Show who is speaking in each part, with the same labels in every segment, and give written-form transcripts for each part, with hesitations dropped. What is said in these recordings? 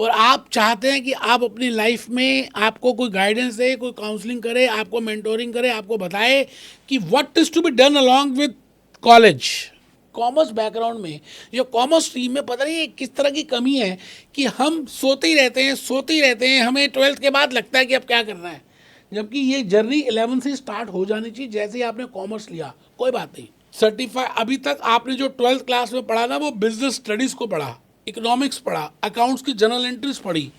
Speaker 1: और आप चाहते हैं कि आप अपनी लाइफ में आपको कोई गाइडेंस दे, कोई काउंसलिंग करे, आपको मेंटोरिंग करे, आपको बताए कि what is to be done along with college. Commerce background में, जो कॉमर्स स्ट्रीम में, पता नहीं किस तरह की कमी है कि हम सोते ही रहते हैं, सोते ही रहते हैं। हमें 12th के बाद लगता है कि अब क्या करना है, जबकि ये जर्नी 11 से स्टार्ट हो जानी चाहिए। जैसे ही आपने कॉमर्स लिया, कोई बात नहीं, सर्टिफाई, अभी तक आपने जो 12th क्लास में पढ़ा ना, वो बिजनेस स्टडीज़ को पढ़ा, इकोनॉमिक्स पढ़ा, अकाउंट्स की जनरल एंट्रीज पढ़ी,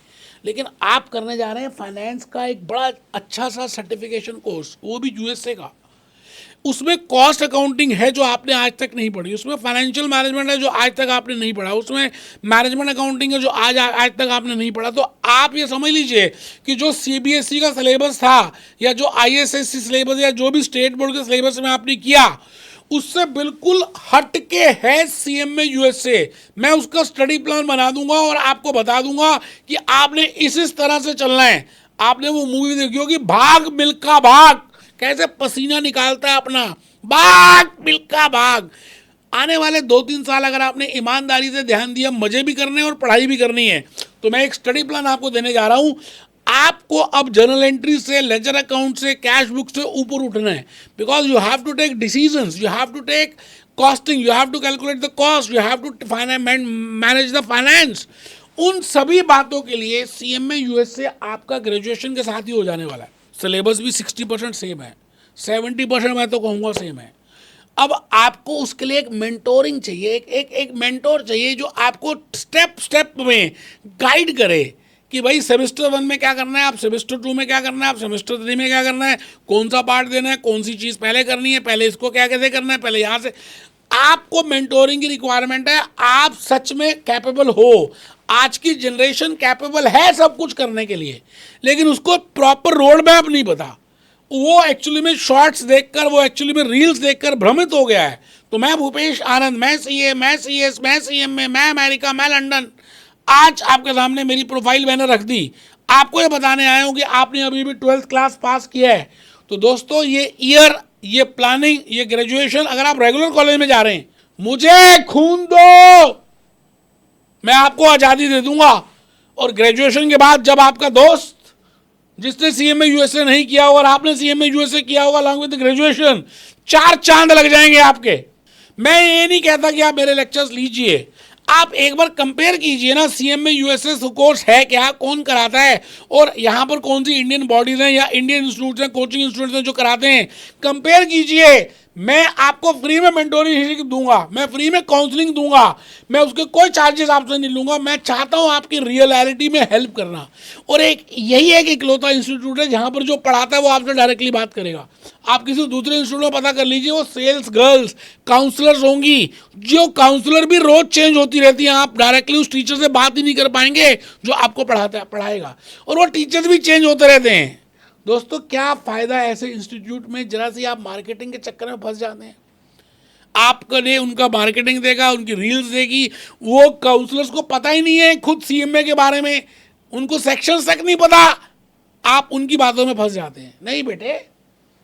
Speaker 1: लेकिन आप करने जा रहे हैं फाइनेंस का एक बड़ा अच्छा सा सर्टिफिकेशन कोर्स, वो भी यूएसए का। उसमें कॉस्ट अकाउंटिंग है जो आपने आज तक नहीं पढ़ी, उसमें फाइनेंशियल मैनेजमेंट है जो आज तक आपने नहीं पढ़ा, उसमें मैनेजमेंट अकाउंटिंग है जो आज तक आपने नहीं पढ़ा। तो आप ये समझ लीजिए कि जो सीबीएसई का सिलेबस था, या जो आईएसएससी सिलेबस, या जो भी स्टेट बोर्ड के सिलेबस में आपने किया, उससे बिल्कुल हट के है सीएमए यूएसए। मैं उसका स्टडी प्लान बना दूंगा और आपको बता दूंगा कि आपने इस तरह से चलना है। आपने वो मूवी देखी होगी, भाग मिल्खा भाग, कैसे पसीना निकालता है अपना, भाग मिल्खा भाग। आने वाले 2-3 साल अगर आपने ईमानदारी से ध्यान दिया, मजे भी करने और पढ़ाई भी करनी है, तो मैं एक स्टडी प्लान आपको देने जा रहा हूं। आपको अब जर्नल एंट्री से, लेजर अकाउंट से, कैश बुक से ऊपर उठना है, because you have to take decisions, you have to take costing, you have to calculate the cost, you have to manage the finance. उन सभी बातों के लिए सीएमए यूएसए आपका ग्रेजुएशन के साथ ही हो जाने वाला है। सिलेबस भी 60% सेम है, 70% मैं तो कहूँगा सेम है। अब आपको उसके लिए एक मेंटोरिंग चाहिए, एक मेंटोर चाहिए जो आपको स्टेप स्टेप में गाइड करे कि भाई सेमेस्टर 1 में क्या करना है, आप सेमेस्टर 2 में क्या करना है, आप सेमेस्टर 3 में क्या करना है, कौन सा पार्ट देना है, कौन सी चीज़ पहले करनी है, पहले इसको क्या कैसे करना है, पहले यहाँ से। आपको मेंटोरिंग की रिक्वायरमेंट है। आप सच में कैपेबल हो, आज की जनरेशन कैपेबल है सब कुछ करने के लिए, लेकिन उसको प्रॉपर रोड मैप नहीं पता। वो एक्चुअली में शॉर्ट्स देखकर, वो एक्चुअली में रील्स देखकर भ्रमित हो गया है। तो मैं भूपेश आनंद, मैं सीए, मैं सीएस, मैं सीएमए, मैं अमेरिका, मैं लंदन, आज आपके सामने मेरी प्रोफाइल मैंने रख दी। आपको ये बताने आया हूँ कि आपने अभी भी 12th क्लास पास किया है। तो दोस्तों, ये ईयर, ये प्लानिंग, ये ग्रेजुएशन, अगर आप रेगुलर कॉलेज में जा रहे हैं, मुझे खून दो, मैं आपको आज़ादी दे दूंगा। और ग्रेजुएशन के बाद जब आपका दोस्त जिसने सीएमए यूएसए नहीं किया होगा और आपने सीएमए यूएसए किया होगा अलॉन्ग विद ग्रेजुएशन, 4 चांद लग जाएंगे आपके। मैं ये नहीं कहता कि आप मेरे लेक्चर्स लीजिए, आप एक बार कंपेयर कीजिए ना, सीएमए यूएसए कोर्स है क्या, कौन कराता है, और यहाँ पर कौन सी इंडियन बॉडीज हैं या इंडियन इंस्टीट्यूट्स हैं, कोचिंग इंस्टीट्यूट्स हैं जो कराते हैं। कंपेयर कीजिए। मैं आपको फ्री में मेंटोरिंग दूंगा, मैं फ्री में काउंसलिंग दूंगा, मैं उसके कोई चार्जेस आपसे नहीं लूंगा। मैं चाहता हूं आपकी रियलिटी में हेल्प करना। और यही एक इकलौता इंस्टीट्यूट है जहां पर जो पढ़ाता है वो आपसे डायरेक्टली बात करेगा। आप किसी दूसरे इंस्टीट्यूट में पता कर लीजिए, वो सेल्स गर्ल्स, काउंसलर्स होंगी, जो काउंसलर भी रोज चेंज होती रहती हैं। आप डायरेक्टली उस टीचर से बात ही नहीं कर पाएंगे जो आपको पढ़ाएगा, और वो टीचर्स भी चेंज होते रहते हैं। दोस्तों, क्या फायदा ऐसे इंस्टीट्यूट में, जरा सी आप मार्केटिंग के चक्कर में फंस जाते हैं। आपने उनका मार्केटिंग देखा, उनकी रील्स देखी, वो काउंसलर्स को पता ही नहीं है खुद सीएमए के बारे में, उनको सेक्शन तक नहीं पता, आप उनकी बातों में फंस जाते हैं। नहीं बेटे,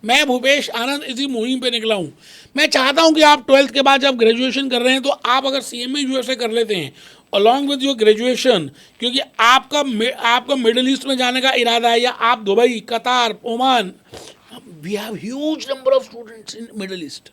Speaker 1: मैं भूपेश आनंद इसी मुहिम पे निकला हूँ। मैं चाहता हूँ कि आप 12th के बाद जब ग्रेजुएशन कर रहे हैं, तो आप अगर सीएमए यूएसए कर लेते हैं अलॉन्ग विद योर ग्रेजुएशन, क्योंकि आपका मिडिल ईस्ट में जाने का इरादा है, या आप Dubai, Qatar, Oman, we have huge number of students in Middle east.